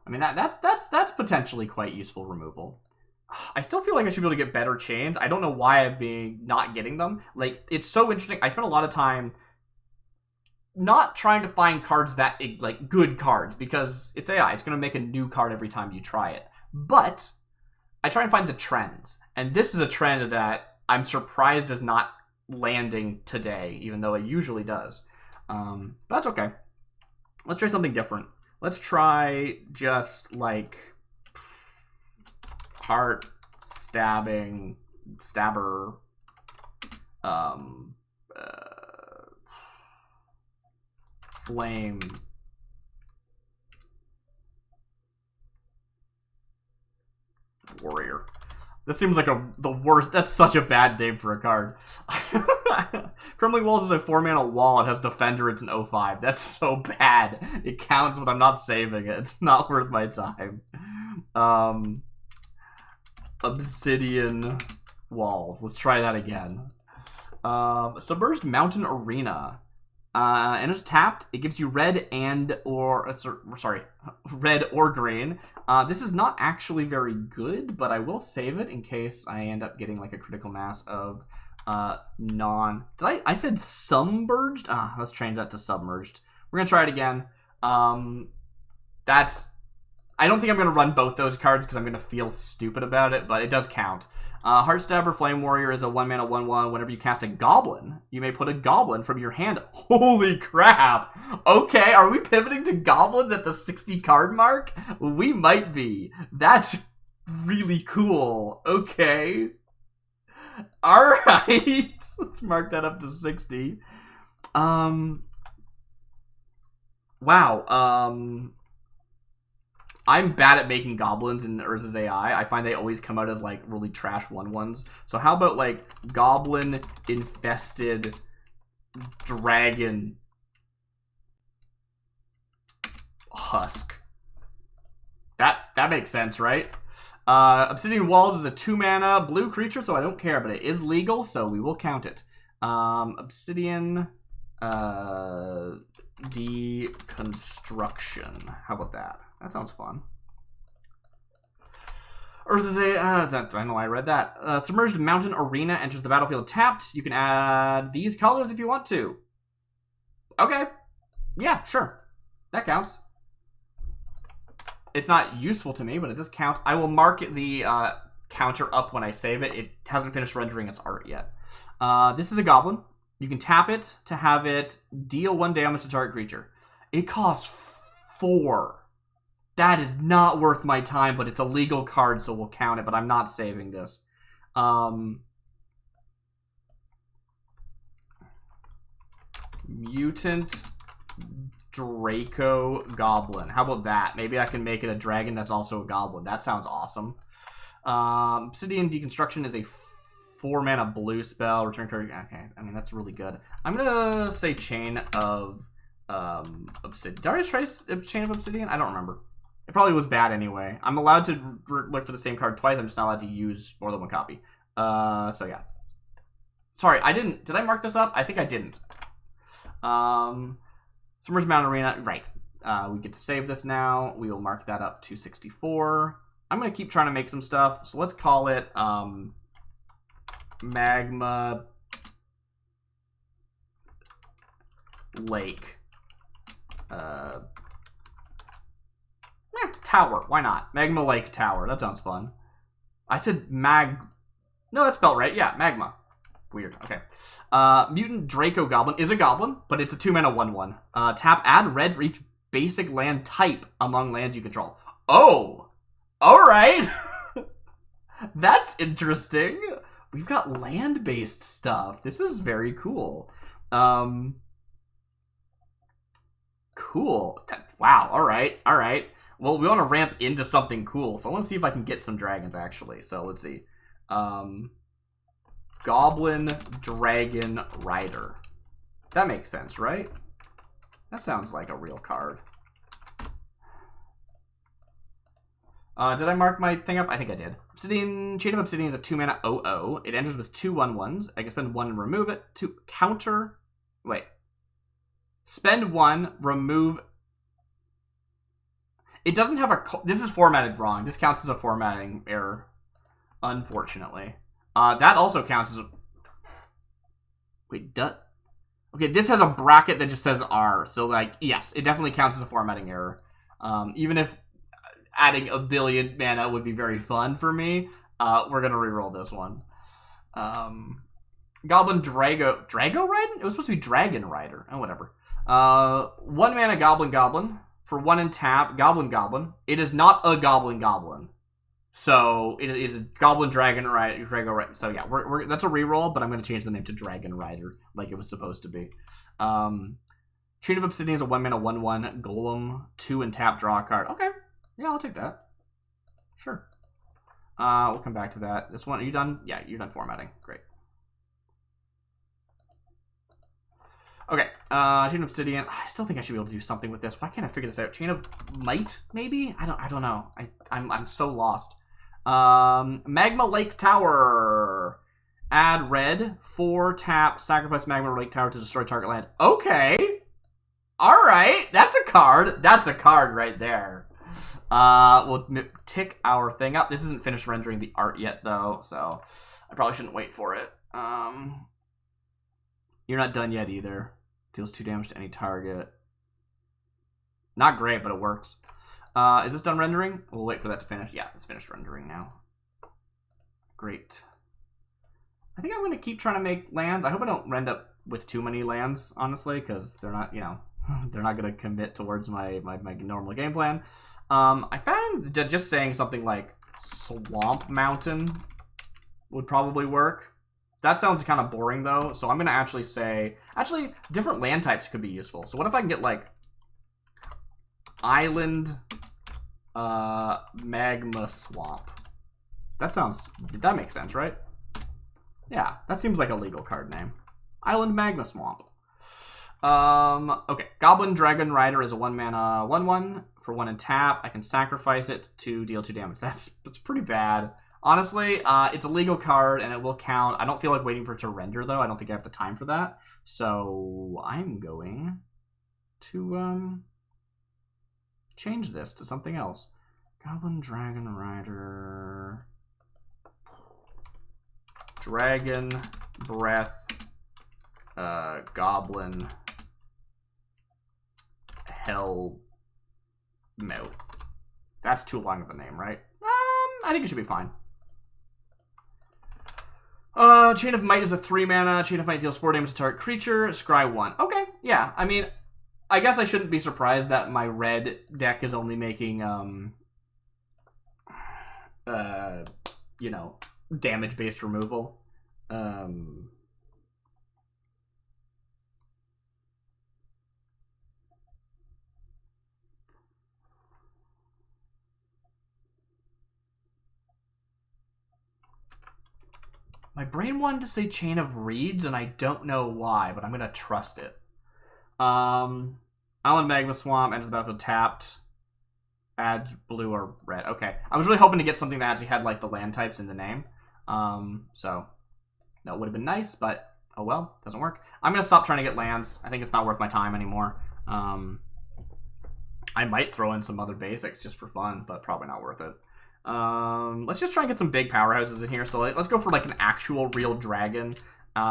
Speaker 1: I mean, that's potentially quite useful removal. I still feel like I should be able to get better chains. I don't know why I've been not getting them. Like, it's so interesting. I spent a lot of time not trying to find cards that, like, good cards, because it's AI. It's going to make a new card every time you try it. But I try and find the trends. And this is a trend that I'm surprised is not landing today, even though it usually does. But that's okay. Let's try something different. Let's try just like heart stabber flame warrior. This seems like the worst. That's such a bad name for a card. Crumbling Walls is a 4-mana wall. It has Defender. It's an 0/5. That's so bad. It counts, but I'm not saving it. It's not worth my time. Obsidian Walls. Let's try that again. Submerged Mountain Arena. And it's tapped. It gives you red red or green. This is not actually very good, but I will save it in case I end up getting like a critical mass of I said submerged? Let's change that to submerged. We're gonna try it again. I don't think I'm gonna run both those cards because I'm gonna feel stupid about it, but it does count. Heartstabber Flame Warrior is a 1-mana 1/1. Whenever you cast a goblin, you may put a goblin from your hand. Holy crap! Okay, are we pivoting to goblins at the 60 card mark? We might be. That's really cool. Okay. Alright. Let's mark that up to 60. Wow. I'm bad at making goblins in Urza's AI. I find they always come out as, like, really trash 1/1s. So how about, like, goblin-infested dragon husk? That makes sense, right? Obsidian Walls is a 2-mana blue creature, so I don't care, but it is legal, so we will count it. Obsidian Deconstruction. How about that? That sounds fun. Urza's I don't know why I read that. Submerged Mountain Arena enters the battlefield tapped. You can add these colors if you want to. Okay. Yeah, sure. That counts. It's not useful to me, but it does count. I will mark the counter up when I save it. It hasn't finished rendering its art yet. This is a goblin. You can tap it to have it deal 1 damage to target creature. It costs 4. That is not worth my time, but it's a legal card, so we'll count it, but I'm not saving this. Mutant Draco Goblin. How about that? Maybe I can make it a dragon that's also a goblin. That sounds awesome. Obsidian Deconstruction is a 4-mana blue spell. Return card. Okay, I mean, that's really good. I'm going to say Chain of Obsidian. Did I already try Chain of Obsidian? I don't remember. It probably was bad anyway. I'm allowed to look for the same card twice. I'm just not allowed to use more than one copy. So yeah. Sorry, I didn't. Did I mark this up? I think I didn't. Submerged Mountain Arena. Right. We get to save this now. We will mark that up to 64. I'm going to keep trying to make some stuff. So let's call it Magma Lake. Tower. Why not? Magma Lake Tower. That sounds fun. I said No, that's spelled right. Yeah, magma. Weird. Okay. Mutant Draco Goblin is a goblin, but it's a 2-mana 1/1. Tap, add red for each basic land type among lands you control. Oh! Alright! That's interesting. We've got land-based stuff. This is very cool. Cool. Wow. Alright. Alright. Well, we want to ramp into something cool, so I want to see if I can get some dragons, actually. So, let's see. Goblin Dragon Rider. That makes sense, right? That sounds like a real card. Did I mark my thing up? I think I did. Obsidian, Chain of Obsidian is a 2-mana 0/0. It enters with 2 1/1s. I can spend 1 and remove it. To counter... Wait. Spend 1, remove... It doesn't have a... This is formatted wrong. This counts as a formatting error. Unfortunately. That also counts as a... Wait, okay, this has a bracket that just says R. So, like, yes, it definitely counts as a formatting error. Even if adding a billion mana would be very fun for me, we're going to reroll this one. Goblin Drago Rider? It was supposed to be Dragon Rider. Oh, whatever. 1 mana Goblin. For 1 and tap, Goblin. It is not a Goblin. So it is a Goblin Dragon Rider. So yeah, that's a reroll, but I'm going to change the name to Dragon Rider, like it was supposed to be. Chain of Obsidian is a 1 mana 1/1 Golem, 2 and tap, draw a card. Okay, yeah, I'll take that. Sure. We'll come back to that. This one, are you done? Yeah, you're done formatting. Great. Okay, Chain of Obsidian. I still think I should be able to do something with this. Why can't I figure this out? Chain of Might, maybe? I don't know. I'm so lost. Magma Lake Tower. Add red, 4 tap, sacrifice Magma Lake Tower to destroy target land. Okay. Alright, that's a card. That's a card right there. We'll tick our thing up. This isn't finished rendering the art yet, though, so I probably shouldn't wait for it. You're not done yet either. Deals 2 damage to any target. Not great, but it works. Is this done rendering? We'll wait for that to finish. Yeah, it's finished rendering now. Great. I think I'm going to keep trying to make lands. I hope I don't end up with too many lands, honestly, because they're not, you know, they're not going to commit towards my normal game plan. I found that just saying something like Swamp Mountain would probably work. That sounds kind of boring, though, so I'm going to actually say... Actually, different land types could be useful. So what if I can get, like, Island Magma Swamp? That makes sense, right? Yeah, that seems like a legal card name. Island Magma Swamp. Okay, Goblin Dragon Rider is a 1 mana 1/1 for 1 and tap. I can sacrifice it to deal 2 damage. That's pretty bad. Honestly, it's a legal card and it will count. I don't feel like waiting for it to render, though. I don't think I have the time for that. So I'm going to change this to something else. Goblin Dragon Rider. Dragon Breath. Goblin Hell Mouth. That's too long of a name, right? I think it should be fine. Chain of Might is a 3 mana. Chain of Might deals 4 damage to target creature. Scry 1. Okay, yeah. I mean, I guess I shouldn't be surprised that my red deck is only making, you know, damage-based removal. My brain wanted to say Chain of Reeds, and I don't know why, but I'm going to trust it. Island Magma Swamp, enters the battlefield tapped. Adds blue or red. Okay. I was really hoping to get something that actually had, like, the land types in the name. So, that would have been nice, but, oh well, doesn't work. I'm going to stop trying to get lands. I think it's not worth my time anymore. I might throw in some other basics just for fun, but probably not worth it. Let's just try and get some big powerhouses in here. So let's go for like an actual real dragon. You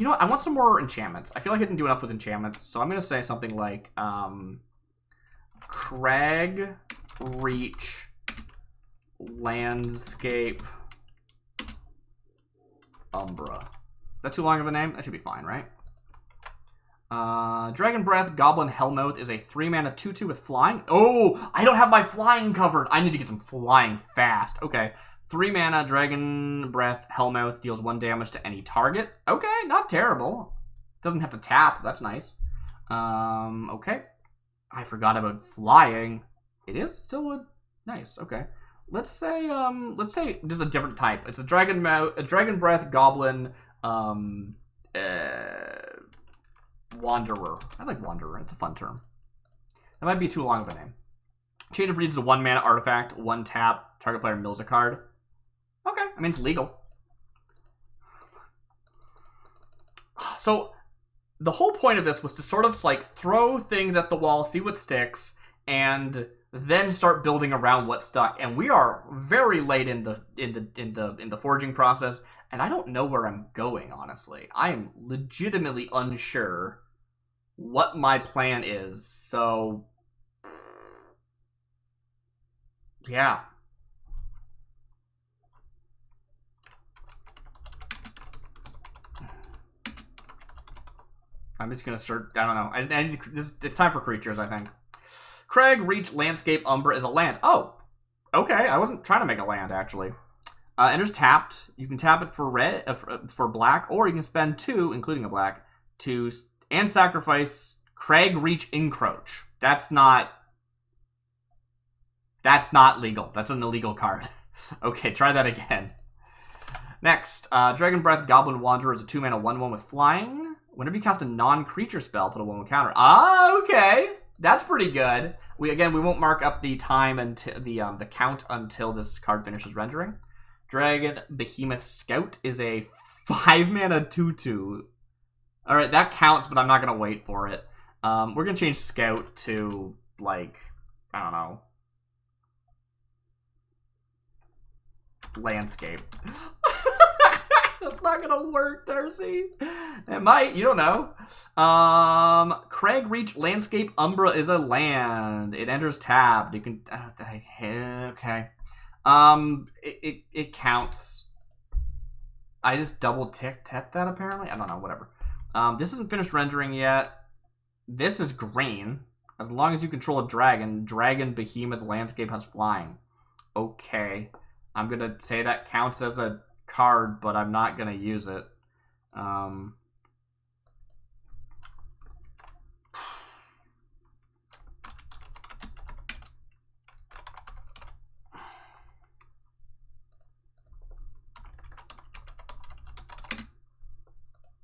Speaker 1: know what? I want some more enchantments. I feel like I didn't do enough with enchantments. So I'm going to say something like, Crag Reach Landscape Umbra. Is that too long of a name? That should be fine, right? Dragon Breath Goblin Hellmouth is a 3-mana 2/2 with flying. Oh, I don't have my flying covered. I need to get some flying fast. Okay. 3-mana Dragon Breath Hellmouth deals 1 damage to any target. Okay, not terrible. Doesn't have to tap. That's nice. Okay. I forgot about flying. It is still nice. Okay. Let's say just a different type. It's a Dragon Breath Goblin Wanderer. I like Wanderer. It's a fun term. That might be too long of a name. Chain of Reeds is a 1-mana artifact, 1 tap. Target player mills a card. Okay, I mean, it's legal. So, the whole point of this was to sort of like throw things at the wall, see what sticks, and then start building around what stuck. And we are very late in the forging process, and I don't know where I'm going, honestly. I am legitimately unsure what my plan is. So, yeah. I'm just gonna start. I don't know. It's time for creatures, I think. Craig, Reach, Landscape, Umbra is a land. Oh, okay. I wasn't trying to make a land, actually. Enters tapped. You can tap it for red, for black, or you can spend 2, including a black, and sacrifice Craig, Reach, Encroach. That's not legal. That's an illegal card. Okay, try that again. Next, Dragon Breath Goblin Wanderer is a 2-mana 1/1 with flying. Whenever you cast a non-creature spell, put a 1/1 counter. Ah, okay. That's pretty good. We won't mark up the time until the count until this card finishes rendering. Dragon Behemoth Scout is a 5-mana 2/2. All right, that counts, but I'm not gonna wait for it. We're gonna change Scout to like, I don't know, Landscape. That's not gonna work, Darcy. It might, you don't know. Craig, Reach, Landscape Umbra is a land. It enters tapped. You can okay. It counts. I just double ticked that apparently. I don't know, whatever. This isn't finished rendering yet. This is green. As long as you control a dragon, Dragon Behemoth Landscape has flying. Okay. I'm gonna say that counts as a card, but I'm not gonna use it.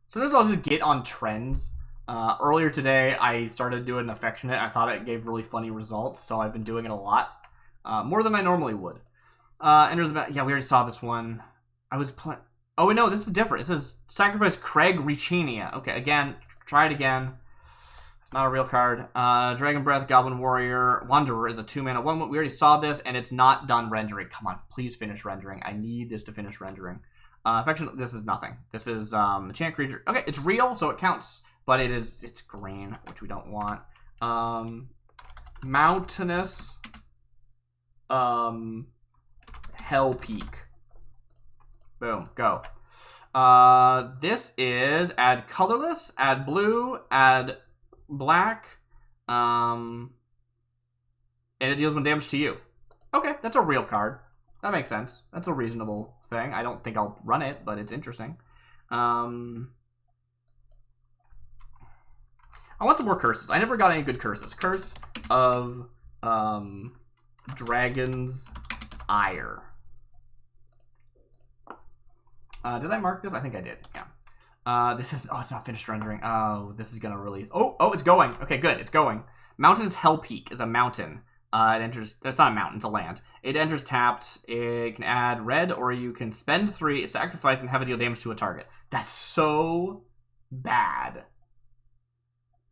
Speaker 1: Sometimes I'll just get on trends. Earlier today, I started doing Affectionate. I thought it gave really funny results, so I've been doing it a lot. More than I normally would. Enters about, yeah, we already saw this one. I was playing. Oh, no, this is different. It says sacrifice Craig Reachenia. Okay, again, try it again. It's not a real card. Dragon Breath Goblin Warrior Wanderer is a 2-mana 1. We already saw this, and it's not done rendering. Come on, please finish rendering. I need this to finish rendering. Affection. This is nothing. This is enchant creature. Okay, it's real, so it counts, but it's green, which we don't want. Mountainous. Hell Peak. Boom, go. This is add colorless, add blue, add black, and it deals 1 damage to you. Okay, that's a real card. That makes sense. That's a reasonable thing. I don't think I'll run it, but it's interesting. I want some more curses. I never got any good curses. Curse of Dragon's Ire. Did I mark this? I think I did. Yeah. This is. Oh, it's not finished rendering. Oh, this is gonna release. Oh, it's going. Okay, good. It's going. Mountain's Hell Peak is a mountain. It enters. It's not a mountain. It's a land. It enters tapped. It can add red, or you can spend 3, sacrifice, and have it deal damage to a target. That's so bad.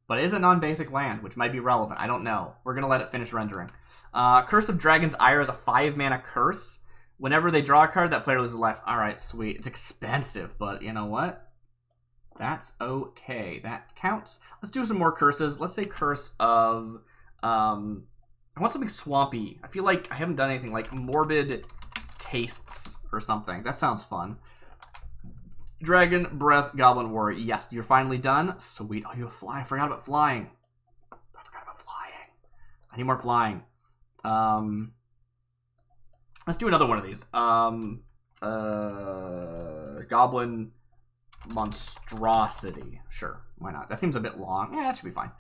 Speaker 1: But it is a non-basic land, which might be relevant. I don't know. We're gonna let it finish rendering. Curse of Dragon's Ire is a 5-mana curse. Whenever they draw a card, that player loses life. All right, sweet. It's expensive, but you know what? That's okay. That counts. Let's do some more curses. Let's say Curse of... oh, I want something swampy. I feel like I haven't done anything like Morbid Tastes or something. That sounds fun. Dragon Breath Goblin Warrior. Yes, you're finally done. Sweet. Oh, you have flying. I forgot about flying. I need more flying. Let's do another one of these. Goblin Monstrosity. Sure, why not? That seems a bit long. Yeah, that should be fine.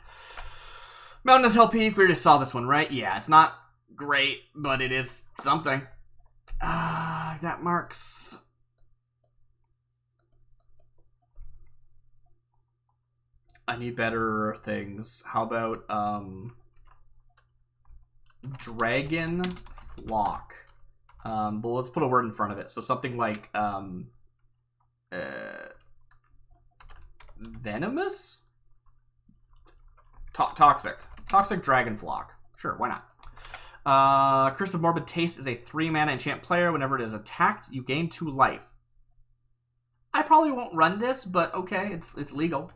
Speaker 1: Mountainous Hell Peak. We already saw this one, right? Yeah, it's not great, but it is something. That marks... I need better things. How about, Dragon Flock. But let's put a word in front of it. So something like, Venomous? Toxic. Toxic Dragon Flock. Sure, why not? Curse of Morbid Taste is a 3-mana enchant player. Whenever it is attacked, you gain 2 life. I probably won't run this, but okay, it's legal.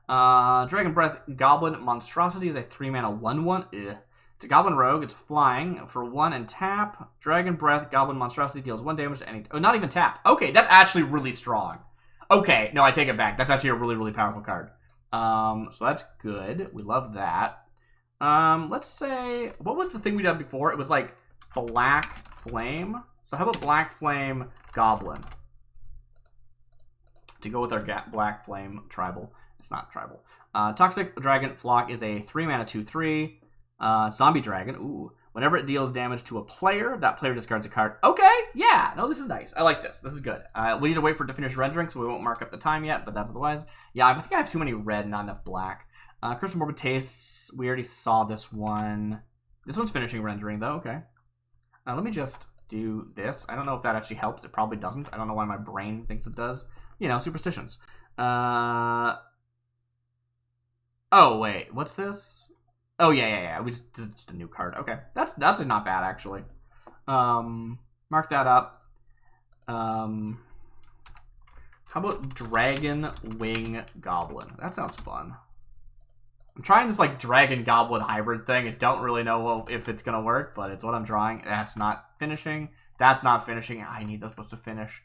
Speaker 1: Dragon Breath Goblin Monstrosity is a 3-mana 1/1. It's a Goblin Rogue. It's flying for 1 and tap. Dragon Breath Goblin Monstrosity deals 1 damage to any... Oh, not even tap. Okay, that's actually really strong. Okay, no, I take it back. That's actually a really, really powerful card. So that's good. We love that. Let's say... What was the thing we did before? It was like Black Flame. So how about Black Flame Goblin? To go with our Black Flame Tribal. It's not tribal. Toxic Dragon Flock is a 3-mana 2/3. Zombie Dragon. Ooh. Whenever it deals damage to a player, that player discards a card. Okay, yeah. No, this is nice. I like this. This is good. We need to wait for it to finish rendering, so we won't mark up the time yet, but that's otherwise. Yeah, I think I have too many red, not enough black. Curse of Morbid Tastes. We already saw this one. This one's finishing rendering, though. Okay. Let me just do this. I don't know if that actually helps. It probably doesn't. I don't know why my brain thinks it does. You know, superstitions. Oh, wait. What's this? Oh, yeah. We just a new card. Okay. That's not bad, actually. Mark that up. How about Dragon Wing Goblin? That sounds fun. I'm trying this, like, Dragon Goblin hybrid thing. I don't really know if it's going to work, but it's what I'm trying. That's not finishing. That's not finishing. I need those supposed to finish.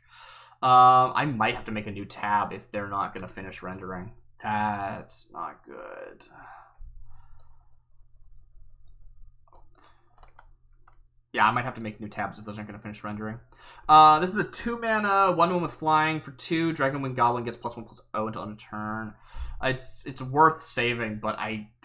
Speaker 1: I might have to make a new tab if they're not going to finish rendering. That's not good. Yeah, I might have to make new tabs if those aren't going to finish rendering. This is a 2-mana, 1/1 with flying for 2. Dragon Wing Goblin gets +1/+0 until end of turn. It's worth saving, but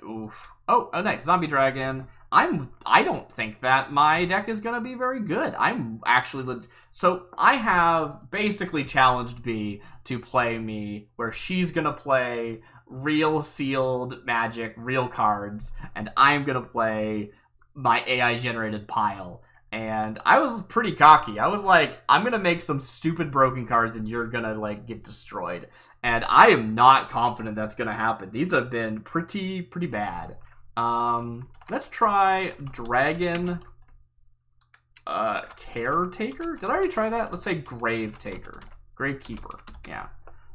Speaker 1: oof. Oh, nice. Zombie Dragon. I don't think that my deck is going to be very good. I'm actually... So I have basically challenged B to play me where she's going to play real sealed magic, real cards, and I'm going to play my AI-generated pile. And I was pretty cocky. I was like, I'm going to make some stupid broken cards and you're going to, like, get destroyed. And I am not confident that's going to happen. These have been pretty bad. Let's try Dragon Caretaker. Did I already try that? Let's say Gravetaker. Gravekeeper. Yeah.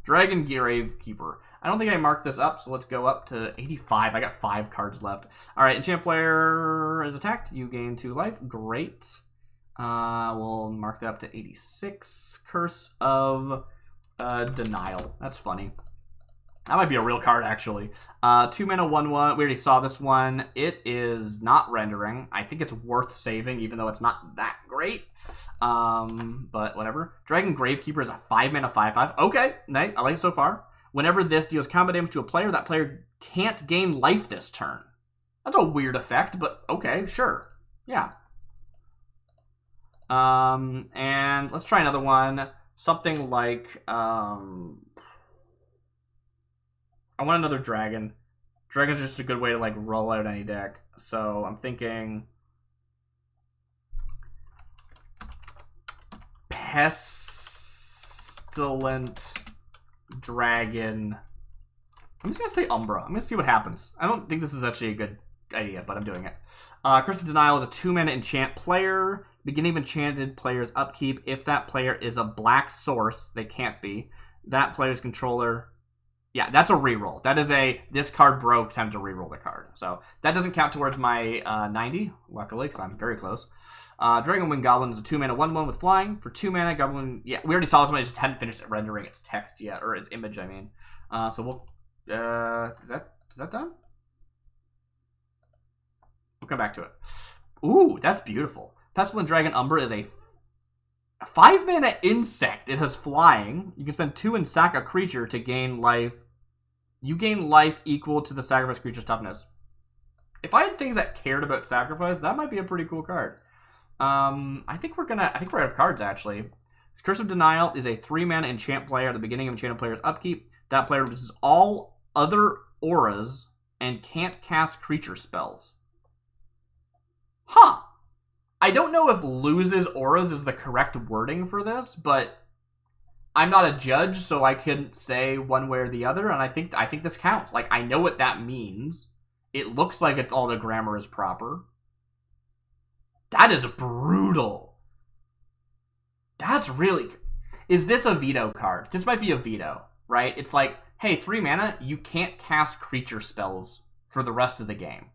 Speaker 1: Dragon Gravekeeper. I don't think I marked this up, so let's go up to 85. I got 5 cards left. Alright, enchant player is attacked. You gain 2 life. Great. We'll mark that up to 86. Curse of Denial. That's funny. That might be a real card, actually. 2-mana, 1/1. We already saw this one. It is not rendering. I think it's worth saving, even though it's not that great. But whatever. Dragon Gravekeeper is a 5-mana, 5/5. Okay, nice. I like it so far. Whenever this deals combat damage to a player, that player can't gain life this turn. That's a weird effect, but okay, sure. Yeah. And let's try another one. Something like... I want another dragon. Dragon's just a good way to, like, roll out any deck. So I'm thinking... Pestilent Dragon. I'm just going to say Umbra. I'm going to see what happens. I don't think this is actually a good idea, but I'm doing it. Curse of Denial is a 2-mana enchant player. Beginning of enchanted player's upkeep. If that player is a black source, they can't be. That player's controller... Yeah, that's a reroll. That is a, this card broke, time to reroll the card. So that doesn't count towards my 90, luckily, because I'm very close. Dragonwing Goblin is a 2-mana 1/1 with flying. For 2 mana, Goblin... Yeah, we already saw this one. I just hadn't finished rendering its text yet. Or its image, I mean. So we'll... is that done? We'll come back to it. Ooh, that's beautiful. Pestilent Dragon Umber is a 5-mana insect. It has flying. You can spend 2 and sack a creature to gain life. You gain life equal to the sacrifice creature's toughness. If I had things that cared about sacrifice, that might be a pretty cool card. I think we're out of cards, actually. Curse of Denial is a 3-mana enchant player at the beginning of enchanted player's upkeep. That player loses all other auras and can't cast creature spells. Huh. I don't know if loses auras is the correct wording for this, but I'm not a judge, so I couldn't say one way or the other, and I think this counts. Like, I know what that means. It looks like all the grammar is proper. That is brutal. That's really... Is this a veto card? This might be a veto, right? It's like, hey, 3 mana, you can't cast creature spells for the rest of the game.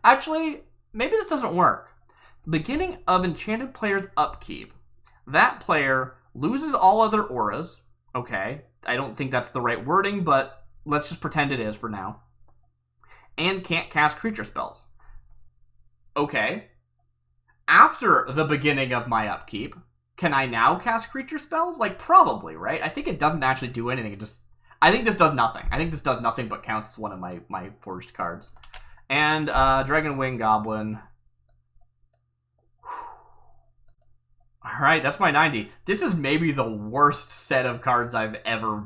Speaker 1: Actually, maybe this doesn't work. Beginning of enchanted player's upkeep. That player loses all other auras. Okay, I don't think that's the right wording, but let's just pretend it is for now. And can't cast creature spells. Okay. After the beginning of my upkeep, can I now cast creature spells? Like, probably, right? I think it doesn't actually do anything. I think this does nothing. I think this does nothing but counts as one of my forged cards. And Dragonwing Goblin. Alright, that's my 90. This is maybe the worst set of cards I've ever